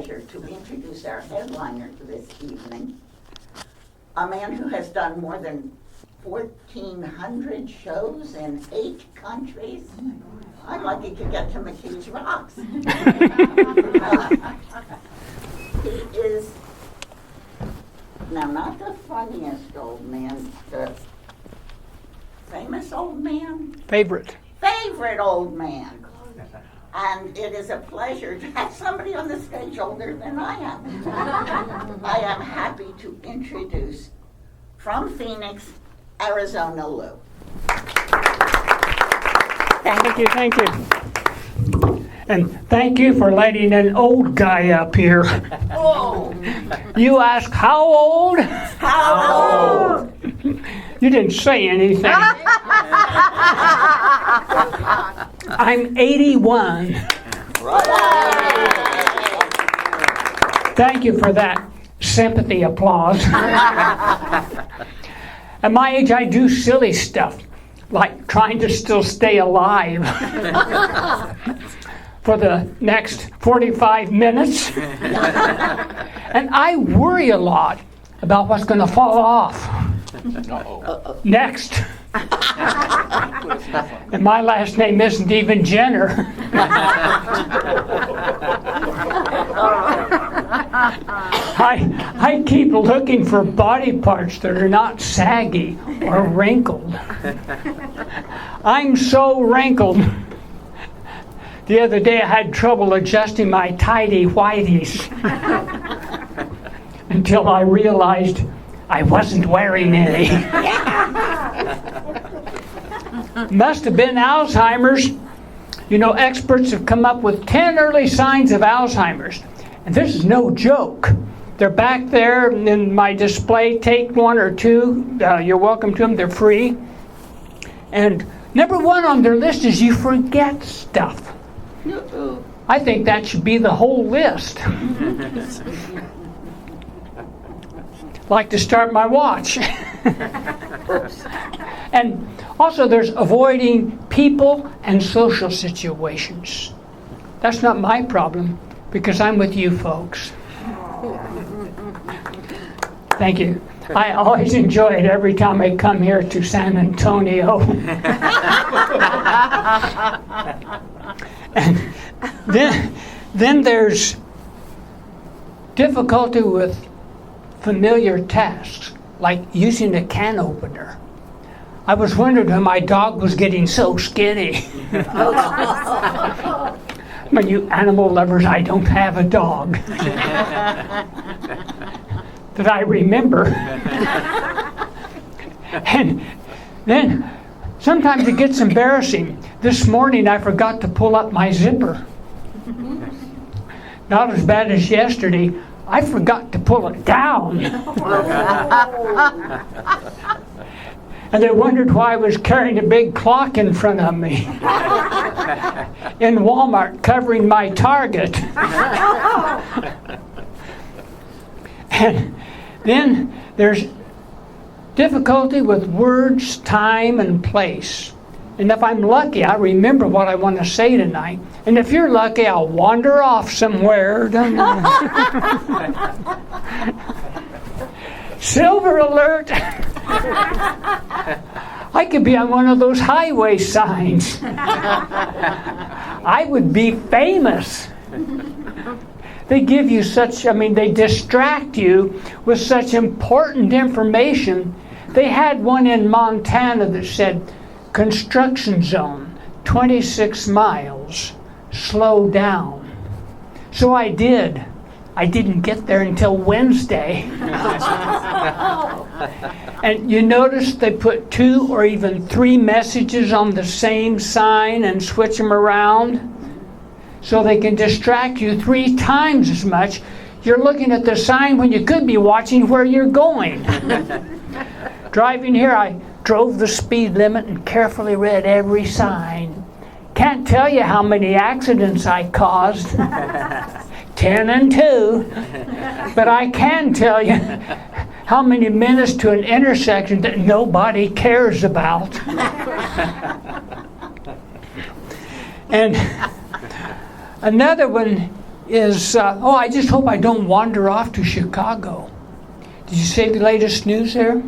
pleasure to introduce our headliner for this evening, a man who has done more than 1,400 shows in 8 countries. I'm lucky to get to McKees Rocks. He is, now not the funniest old man, the famous old man? Favorite old man. And it is a pleasure to have somebody on the stage older than I am. I am happy to introduce, from Phoenix, Arizona, Lou. Thank you. And thank you for letting an old guy up here. Oh. You ask how old? How old? You didn't say anything. I'm 81. Thank you for that sympathy applause. At my age, I do silly stuff, like trying to still stay alive for the next 45 minutes. And I worry a lot about what's going to fall off next. And my last name isn't even Jenner. I keep looking for body parts that are not saggy or wrinkled. I'm so wrinkled. The other day I had trouble adjusting my tidy whities until I realized I wasn't wearing any. Must have been Alzheimer's. You know, experts have come up with 10 early signs of Alzheimer's. And this is no joke. They're back there in my display. Take 1 or 2. You're welcome to them. They're free. And number 1 on their list is you forget stuff. I think that should be the whole list. Like to start my watch. And also there's avoiding people and social situations. That's not my problem because I'm with you folks. Thank you. I always enjoy it every time I come here to San Antonio. And then there's difficulty with familiar tasks, like using a can opener. I was wondering when my dog was getting so skinny. But you animal lovers, I don't have a dog that I remember. And then sometimes it gets embarrassing. This morning I forgot to pull up my zipper. Not as bad as yesterday. I forgot to pull it down. And they wondered why I was carrying a big clock in front of me in Walmart covering my Target. And then there's difficulty with words, time, and place. And if I'm lucky, I remember what I want to say tonight. And if you're lucky, I'll wander off somewhere. Silver alert! I could be on one of those highway signs. I would be famous. They give you they distract you with such important information. They had one in Montana that said, construction zone, 26 miles, slow down. So I did. I didn't get there until Wednesday. And you notice they put 2 or even 3 messages on the same sign and switch them around so they can distract you 3 times as much. You're looking at the sign when you could be watching where you're going. Driving here, I drove the speed limit and carefully read every sign. Can't tell you how many accidents I caused. 10 and 2. But I can tell you how many minutes to an intersection that nobody cares about. And another one is, I just hope I don't wander off to Chicago. Did you see the latest news there?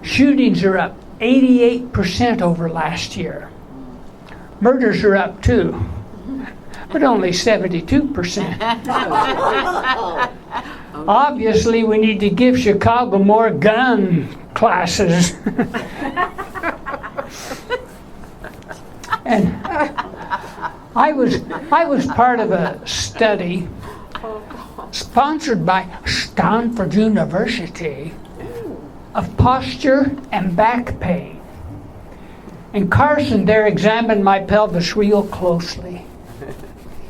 Shootings are up 88% over last year. Murders are up too, but only 72%. Obviously, we need to give Chicago more gun classes. And I was part of a study sponsored by Stanford University of posture and back pain. And Carson there examined my pelvis real closely.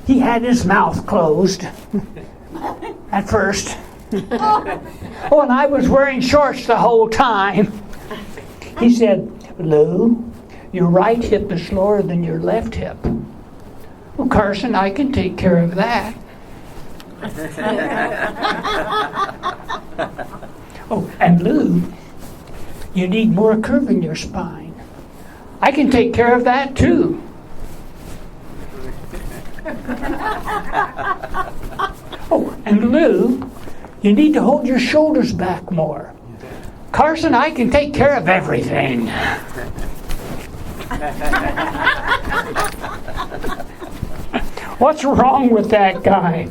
He had his mouth closed at first. Oh, and I was wearing shorts the whole time. He said, "Lou, your right hip is lower than your left hip." "Well, Carson, I can take care of that." "Oh, and Lou, you need more curve in your spine." "I can take care of that too." "Oh, and Lou, you need to hold your shoulders back more." "Carson, I can take care of everything." What's wrong with that guy?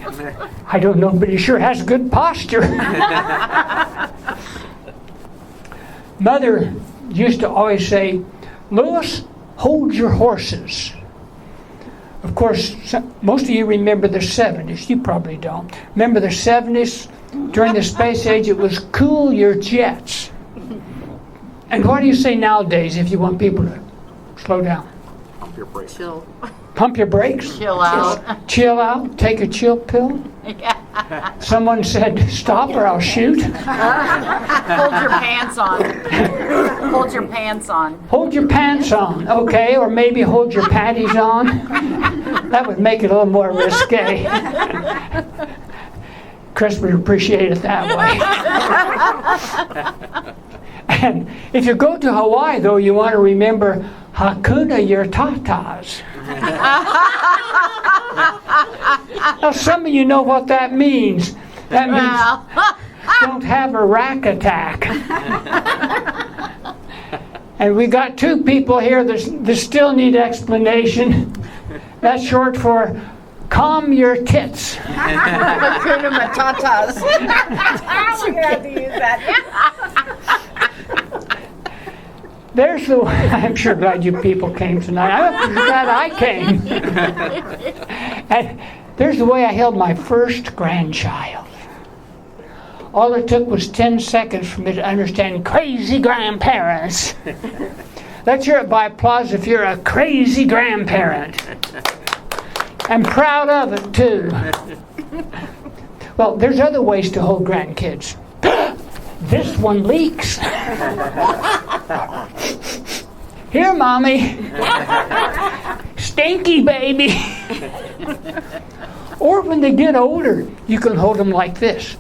I don't know, but he sure has good posture. Mother used to always say, "Louis, hold your horses." Of course, most of you remember the 70s. You probably don't. Remember the 70s? During the space age, it was cool your jets. And what do you say nowadays if you want people to slow down? Pump your brakes. Chill. Pump your brakes? Chill out. Chill out? Take a chill pill? Someone said, "Stop or I'll shoot." Hold your pants on. Hold your pants on. Hold your pants on, okay, or maybe hold your panties on. That would make it a little more risque. Chris would appreciate it that way. And if you go to Hawaii, though, you want to remember Hakuna your tatas. Now, some of you know what that means. That means don't have a rack attack. And we got two people here that still need explanation. That's short for calm your tits. Hakuna Matatas. You had to use that. There's the way. I'm sure glad you people came tonight. I'm glad I came. And there's the way I held my first grandchild. All it took was 10 seconds for me to understand crazy grandparents. Let's hear it by applause if you're a crazy grandparent. And proud of it, too. Well, there's other ways to hold grandkids. This one leaks. Here, Mommy. Stinky baby. Or when they get older, you can hold them like this.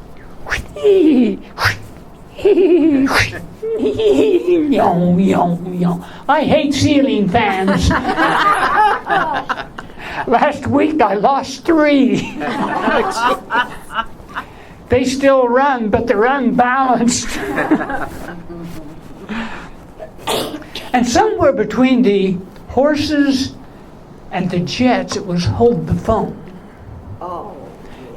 I hate ceiling fans. Last week I lost 3. They still run, but they're unbalanced. And somewhere between the horses and the jets, it was hold the phone. Oh.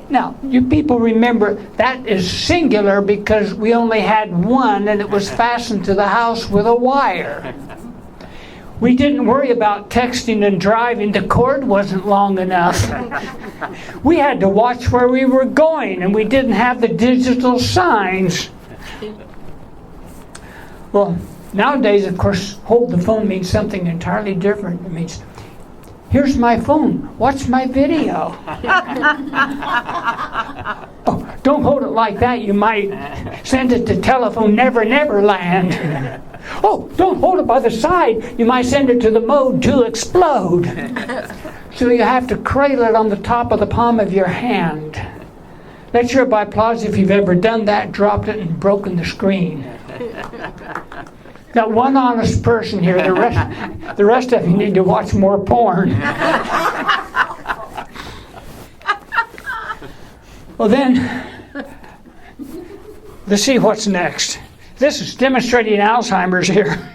Now, you people remember that is singular because we only had one and it was fastened to the house with a wire. We didn't worry about texting and driving. The cord wasn't long enough. We had to watch where we were going, and we didn't have the digital signs. Well, nowadays, of course, hold the phone means something entirely different. It means, here's my phone. Watch my video. Oh, don't hold it like that. You might send it to Telephone Never Never Land. Oh, don't hold it by the side. You might send it to the mode to explode. So you have to cradle it on the top of the palm of your hand. Let's hear it by applause if you've ever done that, dropped it, and broken the screen. Got one honest person here. The rest of you need to watch more porn. Well then, let's see what's next. This is demonstrating Alzheimer's here.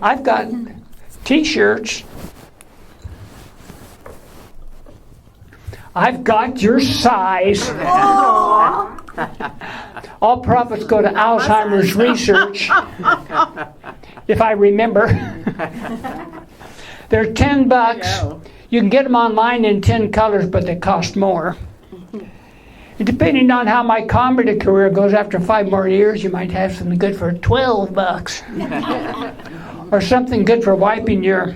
I've got t-shirts. I've got your size. All profits go to Alzheimer's research, if I remember. They're $10. You can get them online in 10 colors, but they cost more. And depending on how my comedy career goes after 5 more years, you might have something good for $12. Or something good for wiping your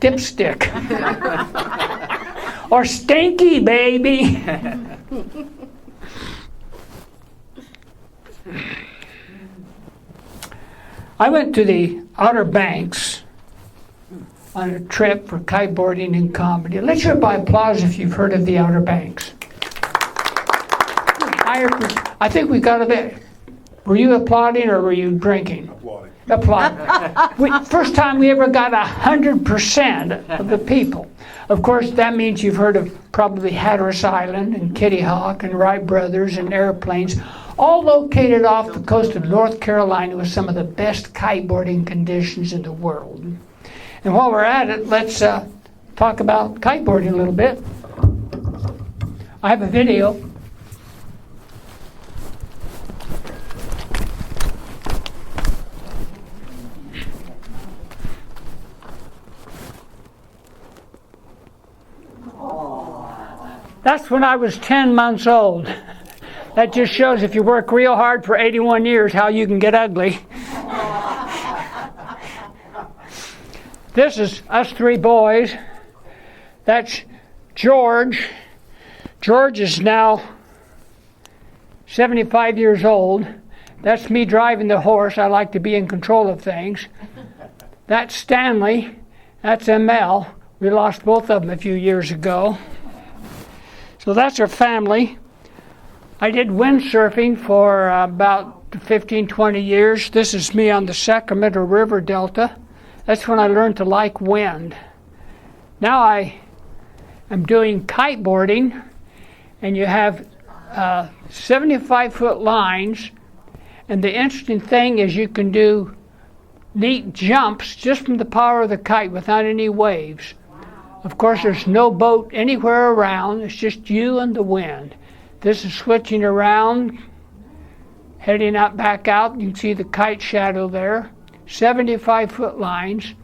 dipstick. Or stinky, baby. I went to the Outer Banks on a trip for kiteboarding and comedy. Let's hear by applause if you've heard of the Outer Banks. I think we got a bit. Were you applauding or were you drinking? Applauding. First time we ever got 100% of the people. Of course, that means you've heard of probably Hatteras Island and Kitty Hawk and Wright Brothers and airplanes, all located off the coast of North Carolina with some of the best kiteboarding conditions in the world. And while we're at it, let's talk about kiteboarding a little bit. I have a video. That's when I was 10 months old. That just shows if you work real hard for 81 years how you can get ugly. This is us 3 boys. That's George. George is now 75 years old. That's me driving the horse. I like to be in control of things. That's Stanley. That's ML. We lost both of them a few years ago. So that's our family. I did windsurfing for about 15, 20 years. This is me on the Sacramento River Delta. That's when I learned to like wind. Now I am doing kiteboarding, and you have 75-foot lines, and the interesting thing is you can do neat jumps just from the power of the kite without any waves. Of course, there's no boat anywhere around. It's just you and the wind. This is switching around, heading out back out. You can see the kite shadow there. 75-foot lines.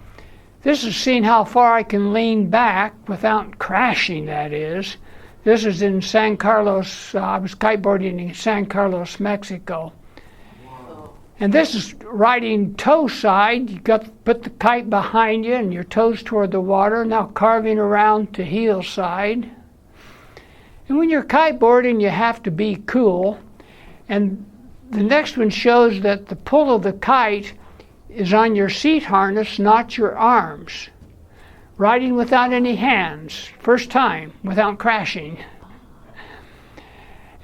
This is seeing how far I can lean back without crashing, that is. This is in San Carlos. I was kiteboarding in San Carlos, Mexico. And this is riding toe side. You got to put the kite behind you and your toes toward the water. Now carving around to heel side. And when you're kiteboarding, you have to be cool. And the next one shows that the pull of the kite is on your seat harness, not your arms. Riding without any hands. First time, without crashing.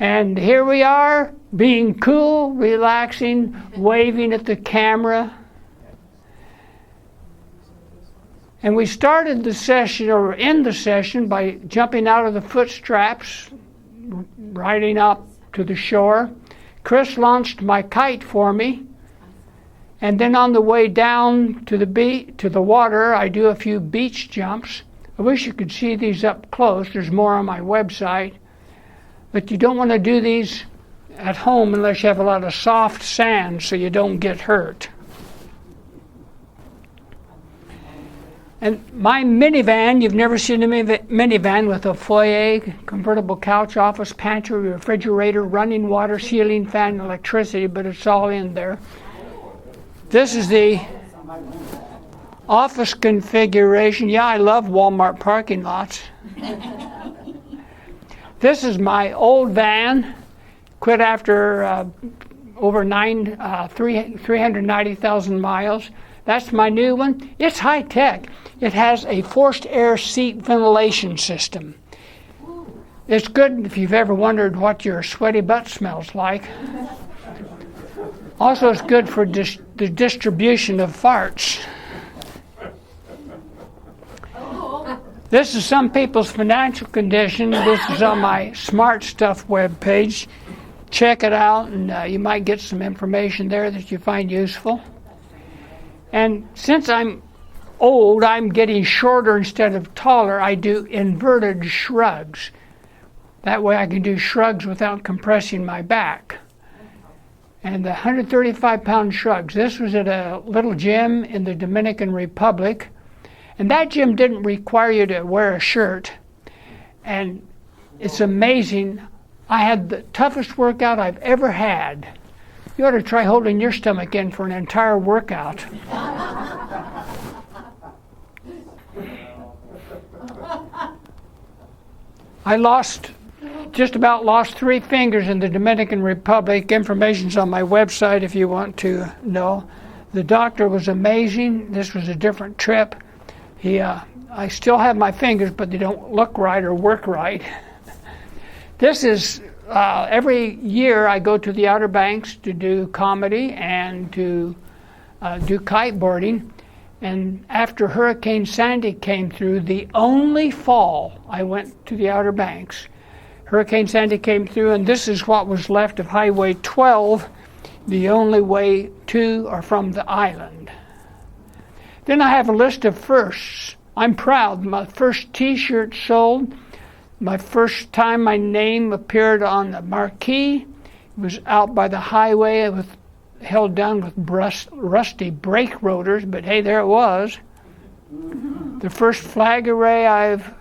And here we are, being cool, relaxing, waving at the camera. And we started the session, or end the session, by jumping out of the foot straps, riding up to the shore. Chris launched my kite for me. And then on the way down to the water, I do a few beach jumps. I wish you could see these up close. There's more on my website. But you don't want to do these at home unless you have a lot of soft sand so you don't get hurt. And my minivan, you've never seen a minivan with a foyer, convertible couch, office, pantry, refrigerator, running water, ceiling fan, electricity, but it's all in there. This is the office configuration. Yeah, I love Walmart parking lots. This is my old van, quit after over 390,000 miles. That's my new one. It's high tech. It has a forced air seat ventilation system. It's good if you've ever wondered what your sweaty butt smells like. Also, it's good for the distribution of farts. This is some people's financial condition. This is on my Smart Stuff webpage. Check it out, and you might get some information there that you find useful. And since I'm old, I'm getting shorter instead of taller. I do inverted shrugs. That way I can do shrugs without compressing my back. And the 135-pound shrugs. This was at a little gym in the Dominican Republic. And that gym didn't require you to wear a shirt. And it's amazing. I had the toughest workout I've ever had. You ought to try holding your stomach in for an entire workout. I just about lost 3 fingers in the Dominican Republic. Information's on my website if you want to know. The doctor was amazing. This was a different trip. I still have my fingers, but they don't look right or work right. This is, every year I go to the Outer Banks to do comedy and to do kiteboarding. And after Hurricane Sandy came through, the only fall I went to the Outer Banks. Hurricane Sandy came through, and this is what was left of Highway 12, the only way to or from the island. Then I have a list of firsts. I'm proud. My first T-shirt sold. My first time my name appeared on the marquee. It was out by the highway held down with rusty brake rotors, but hey, there it was. The first flag array I've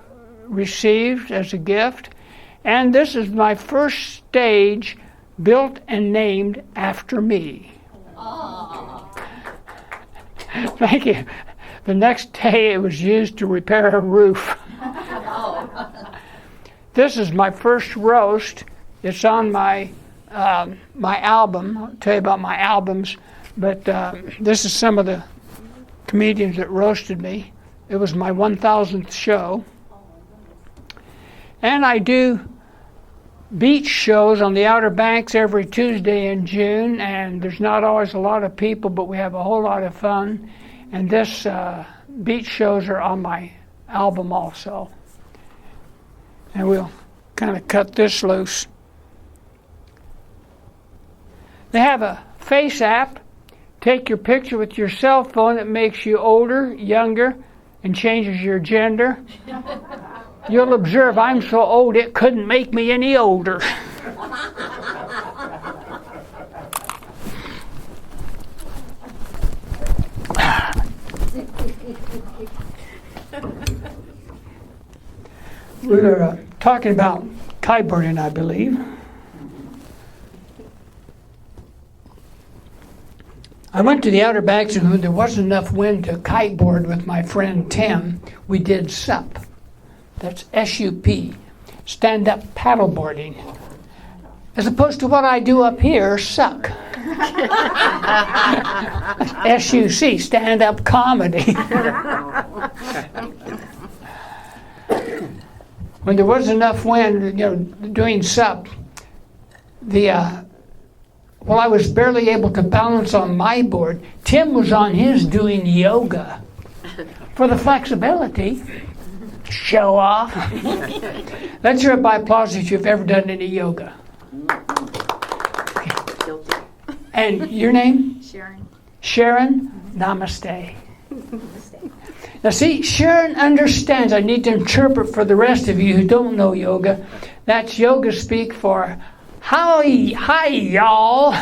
received as a gift. And this is my first stage built and named after me. Thank you. The next day it was used to repair a roof. This is my first roast. It's on my album. I'll tell you about my albums, but this is some of the comedians that roasted me. It was my 1,000th show. And I do beach shows on the Outer Banks every Tuesday in June, and there's not always a lot of people, but we have a whole lot of fun. And this beach shows are on my album also. And we'll kind of cut this loose. They have a face app. Take your picture with your cell phone. It makes you older, younger, and changes your gender. You'll observe I'm so old it couldn't make me any older. We were talking about kiteboarding, I believe. I went to the Outer Banks, and when there wasn't enough wind to kiteboard with my friend Tim, we did SUP. That's S-U-P, stand-up paddleboarding. As opposed to what I do up here, suck. S-U-C, stand-up comedy. When there wasn't enough wind, doing SUP, well, I was barely able to balance on my board. Tim was on his doing yoga for the flexibility. Show off. Let's hear it by applause if you've ever done any yoga. Guilty. And your name? Sharon. Sharon, namaste. Now see, Sharon understands. I need to interpret for the rest of you who don't know yoga. That's yoga speak for hi y'all.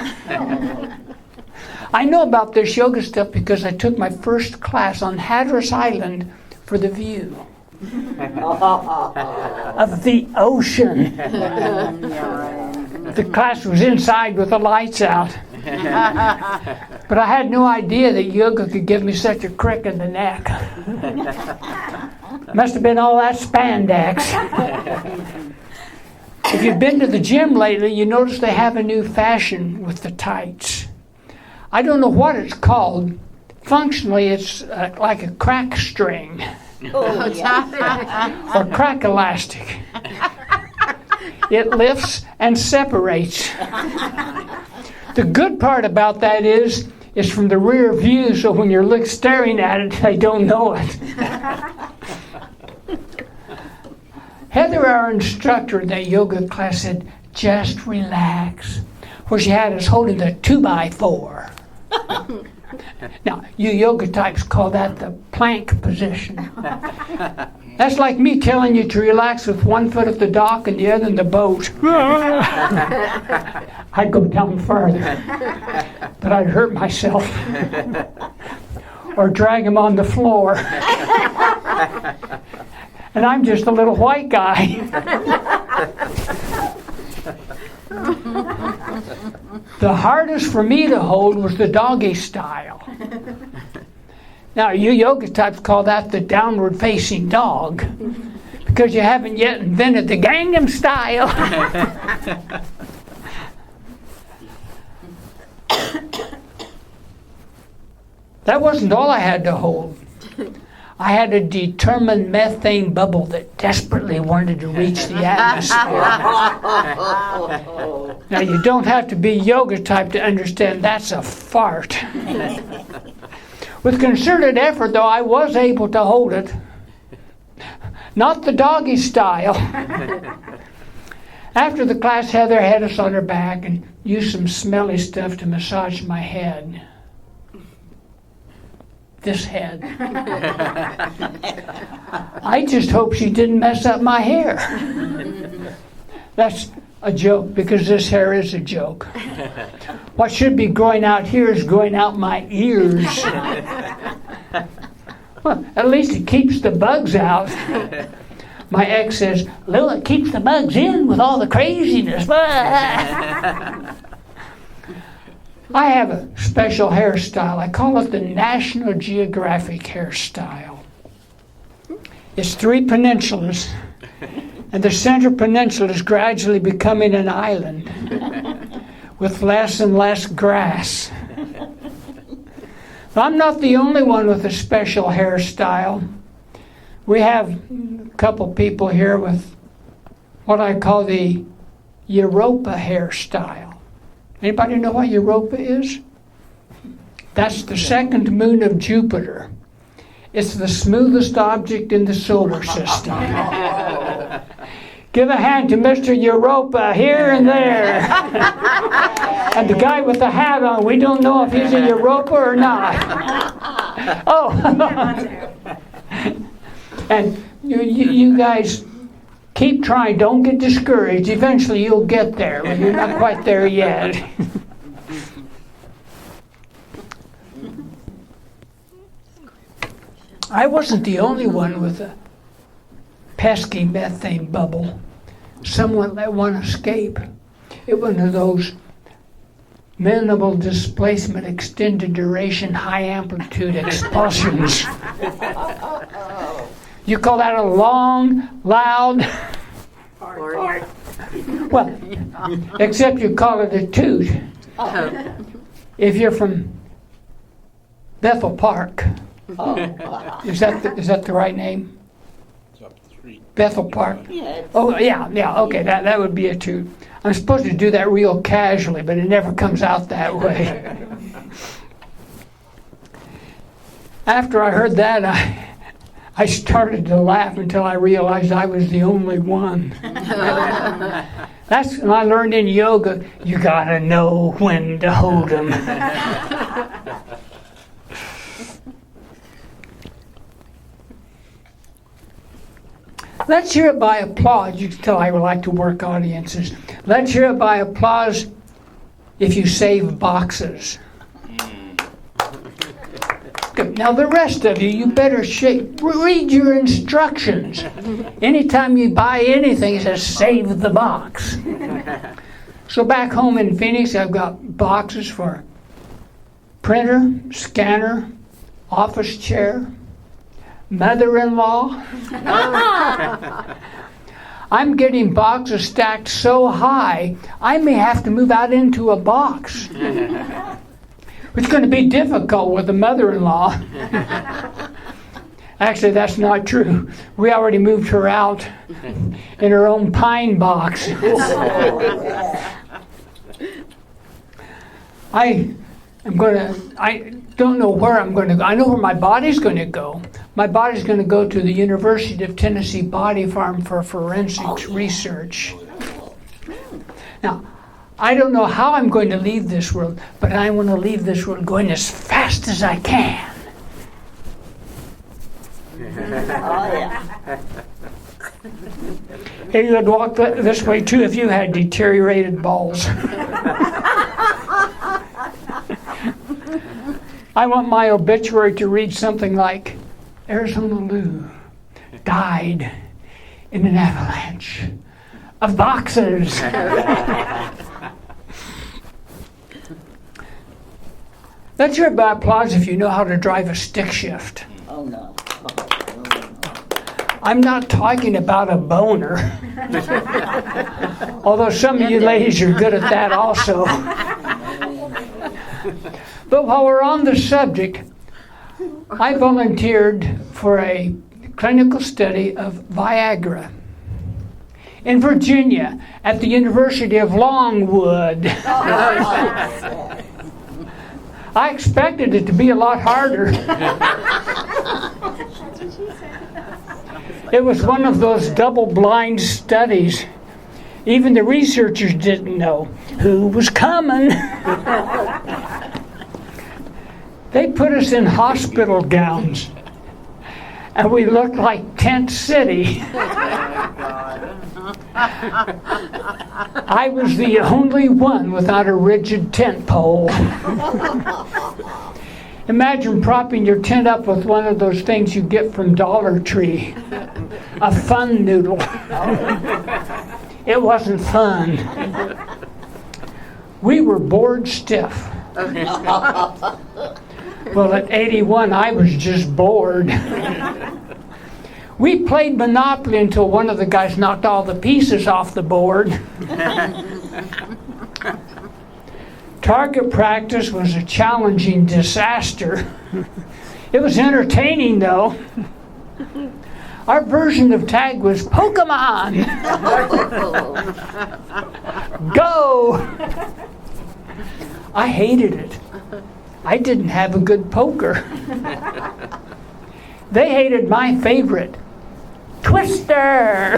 I know about this yoga stuff because I took my first class on Hatteras Island for the view of the ocean. The class was inside with the lights out. But I had no idea that yoga could give me such a crick in the neck. Must have been all that spandex. If you've been to the gym lately, you notice they have a new fashion with the tights. I don't know what it's called. Functionally, it's like a crack string. Oh, yeah. Or crack elastic. It lifts and separates. The good part about that is it's from the rear view, so when you're staring at it, they don't know it. Heather, our instructor in that yoga class, said, just relax. Where she had us holding the 2x4. Now, you yoga types call that the plank position. That's like me telling you to relax with one foot at the dock and the other in the boat. I'd go down further, but I'd hurt myself. Or drag him on the floor. And I'm just a little white guy. The hardest for me to hold was the doggy style. Now, you yoga types call that the downward facing dog because you haven't yet invented the Gangnam style. That wasn't all I had to hold. I had a determined methane bubble that desperately wanted to reach the atmosphere. Now, you don't have to be yoga type to understand that's a fart. With concerted effort, though, I was able to hold it. Not the doggy style. After the class, Heather had us on her back and used some smelly stuff to massage my head. This head. I just hope she didn't mess up my hair. That's a joke, because this hair is a joke. What should be growing out here is growing out my ears. Well, at least it keeps the bugs out. My ex says, "Well, it keeps the bugs in with all the craziness." I have a special hairstyle. I call it the National Geographic hairstyle. It's 3 peninsulas, and the center peninsula is gradually becoming an island with less and less grass. I'm not the only one with a special hairstyle. We have a couple people here with what I call the Europa hairstyle. Anybody know what Europa is? That's the second moon of Jupiter. It's the smoothest object in the solar system. Give a hand to Mr. Europa here and there. And the guy with the hat on, we don't know if he's a Europa or not. Oh. And you guys keep trying. Don't get discouraged. Eventually you'll get there, but you're not quite there yet. I wasn't the only one with a pesky methane bubble. Someone let one escape. It was one of those minimal displacement, extended duration, high amplitude expulsions. You call that a long, loud fart? Well, except you call it a toot. If you're from Bethel Park, is that the right name? Bethel Park. Oh yeah. Okay, that would be a toot. I'm supposed to do that real casually, but it never comes out that way. After I heard that, I started to laugh until I realized I was the only one. That's when I learned in yoga, you gotta know when to hold them. Let's hear it by applause. You can tell I like to work audiences. Let's hear it by applause if you save boxes. Good. Now the rest of you better read your instructions. Anytime you buy anything, it says save the box. So back home in Phoenix, I've got boxes for printer, scanner, office chair, mother-in-law. I'm getting boxes stacked so high, I may have to move out into a box. It's going to be difficult with the mother-in-law. Actually, that's not true. We already moved her out in her own pine box. don't know where I'm going to go. I know where my body's going to go. My body's going to go to the University of Tennessee Body Farm for forensics research. Now, I don't know how I'm going to leave this world, but I want to leave this world going as fast as I can. Oh, yeah. Hey, you'd walk this way too if you had deteriorated balls. I want my obituary to read something like, Arizona Lou died in an avalanche of boxes. That's your applause if you know how to drive a stick shift. Oh, no. I'm not talking about a boner. Although some of you ladies are good at that also. But while we're on the subject, I volunteered for a clinical study of Viagra in Virginia at the University of Longwood. I expected it to be a lot harder. It was one of those double-blind studies. Even the researchers didn't know who was coming. They put us in hospital gowns, and we looked like Tent City. I was the only one without a rigid tent pole. Imagine propping your tent up with one of those things you get from Dollar Tree, a fun noodle. It wasn't fun. We were bored stiff. Well, at 81, I was just bored. We played Monopoly until one of the guys knocked all the pieces off the board. Target practice was a challenging disaster. It was entertaining, though. Our version of tag was Pokemon. Go! I hated it. I didn't have a good poker. They hated my favorite, Twister.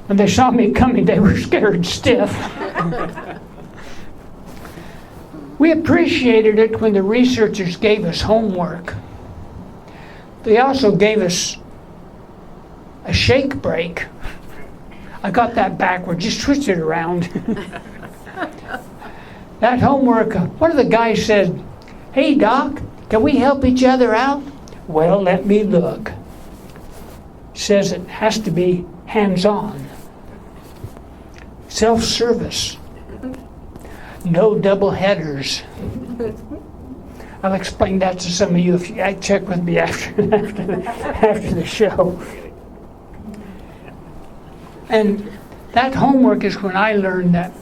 When they saw me coming, they were scared stiff. We appreciated it when the researchers gave us homework. They also gave us a shake break. I got that backward, just switch it around. That homework, one of the guys said, "Hey, Doc, can we help each other out?" Well, let me look. Says it has to be hands-on. Self-service. No double headers. I'll explain that to some of you if you check with me after the show. And that homework is when I learned that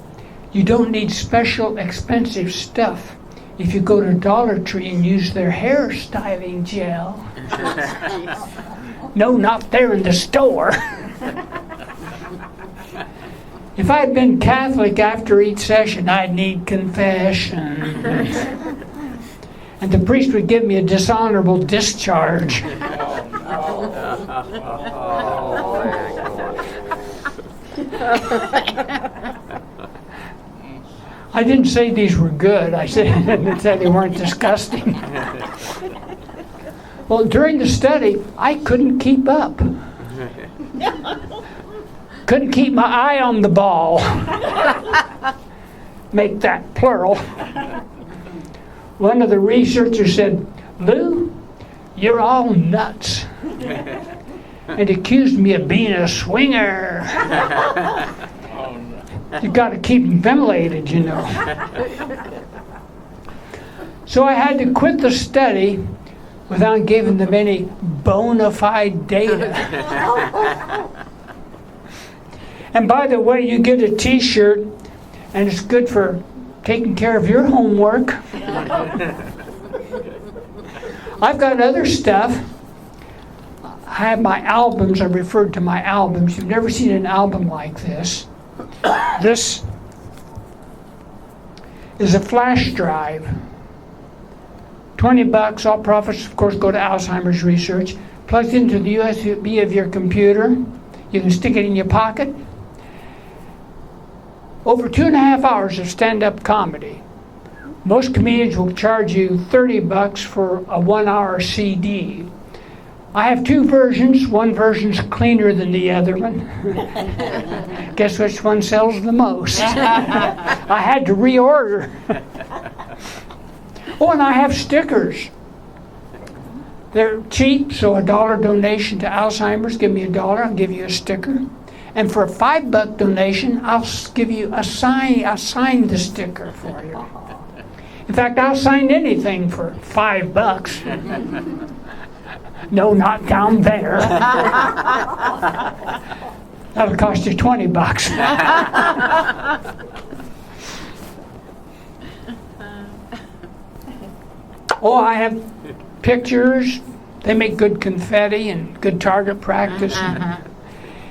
you don't need special expensive stuff if you go to Dollar Tree and use their hair styling gel. No, not there in the store. If I had been Catholic after each session, I'd need confession. And the priest would give me a dishonorable discharge. I didn't say these were good. I said they weren't disgusting. Well, during the study, I couldn't keep up. Couldn't keep my eye on the ball. Make that plural. One of the researchers said, "Lou, you're all nuts," and accused me of being a swinger. You got to keep them ventilated, you know. So I had to quit the study without giving them any bona fide data. And by the way, you get a T-shirt, and it's good for taking care of your homework. I've got other stuff. I have my albums. I referred to my albums. You've never seen an album like this. This is a flash drive. $20. All profits, of course, go to Alzheimer's research. Plugged into the USB of your computer. You can stick it in your pocket. Over 2.5 hours of stand-up comedy. Most comedians will charge you $30 for a 1-hour CD. I have two versions. One version's cleaner than the other one. Guess which one sells the most? I had to reorder. Oh, and I have stickers. They're cheap, so $1 donation to Alzheimer's, give me $1, I'll give you a sticker. And for a $5 donation, I'll give you I'll sign the sticker for you. In fact, I'll sign anything for $5. No, not down there. That'll cost you $20. Oh, I have pictures. They make good confetti and good target practice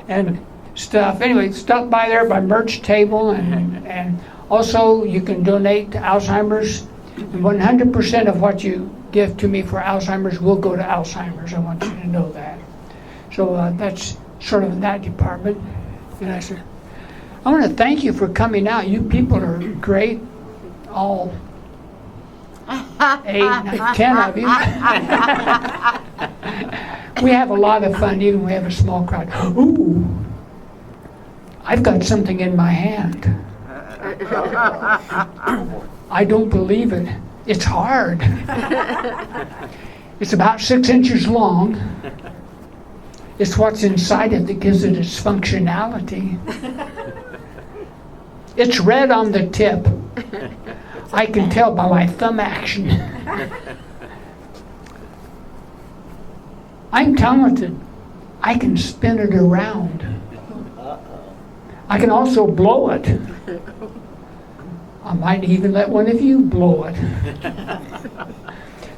and stuff. Anyway, stop by there by merch table, and also you can donate to Alzheimer's. 100% of what you give to me for Alzheimer's will go to Alzheimer's. I want you to know that. So that's sort of in that department. And I said, I want to thank you for coming out. You people are great, all 8, 10 of you. We have a lot of fun, even we have a small crowd. Ooh, I've got something in my hand. I don't believe it. It's hard. It's about 6 inches long. It's what's inside it that gives it its functionality. It's red on the tip. I can tell by my thumb action. I'm talented. I can spin it around. I can also blow it. I might even let one of you blow it.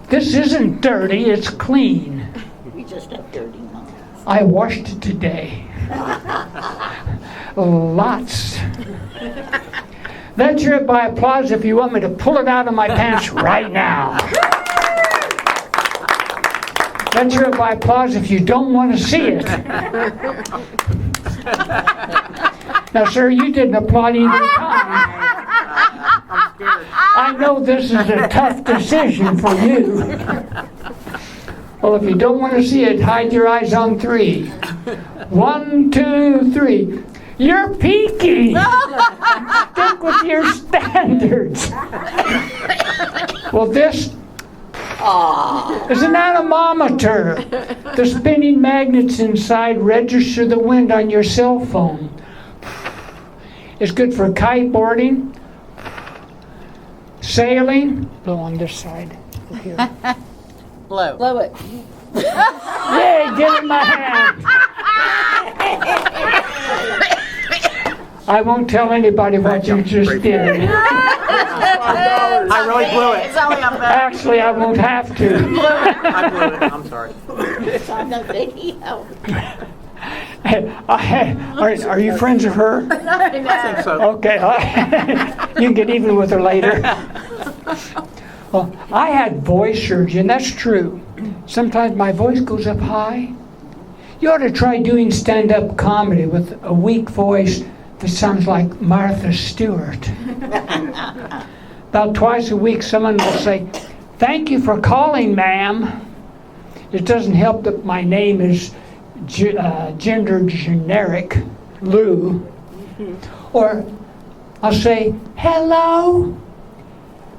This isn't dirty, it's clean. We just have dirty moments. I washed it today. Lots. That's your by applause if you want me to pull it out of my pants right now. That's your by applause if you don't want to see it. Now, sir, you didn't applaud either time. I know this is a tough decision for you. Well, if you don't want to see it, hide your eyes on 3. 1, 2, 3. You're peaky. Stick with your standards. Well, this is an anemometer. The spinning magnets inside register the wind on your cell phone. It's good for kiteboarding, sailing. Blow on this side. Here. Blow. Blow it. Yay, get in my hand. I won't tell anybody what you just did. I really blew it. It's only on the Actually, I won't have to. I blew it. I'm sorry. It's on the video. Are you friends of her? I think so. Okay, you can get even with her later. Well, I had voice surgery, and that's true. Sometimes my voice goes up high. You ought to try doing stand-up comedy with a weak voice that sounds like Martha Stewart. About twice a week, someone will say, "Thank you for calling, ma'am." It doesn't help that my name is gender generic, Lou. Or I'll say, "Hello,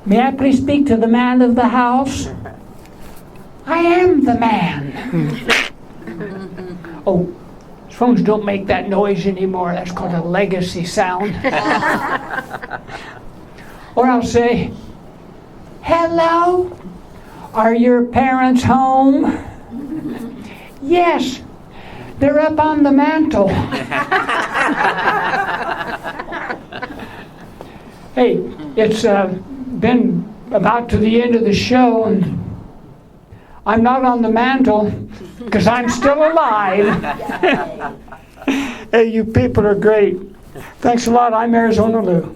may I please speak to the man of the house?" "I am the man." Oh, phones don't make that noise anymore. That's called a legacy sound. Or I'll say, "Hello, are your parents home?" "Yes, they're up on the mantle." Hey, it's been about to the end of the show, and I'm not on the mantle because I'm still alive. Hey, you people are great. Thanks a lot. I'm Arizona Lou.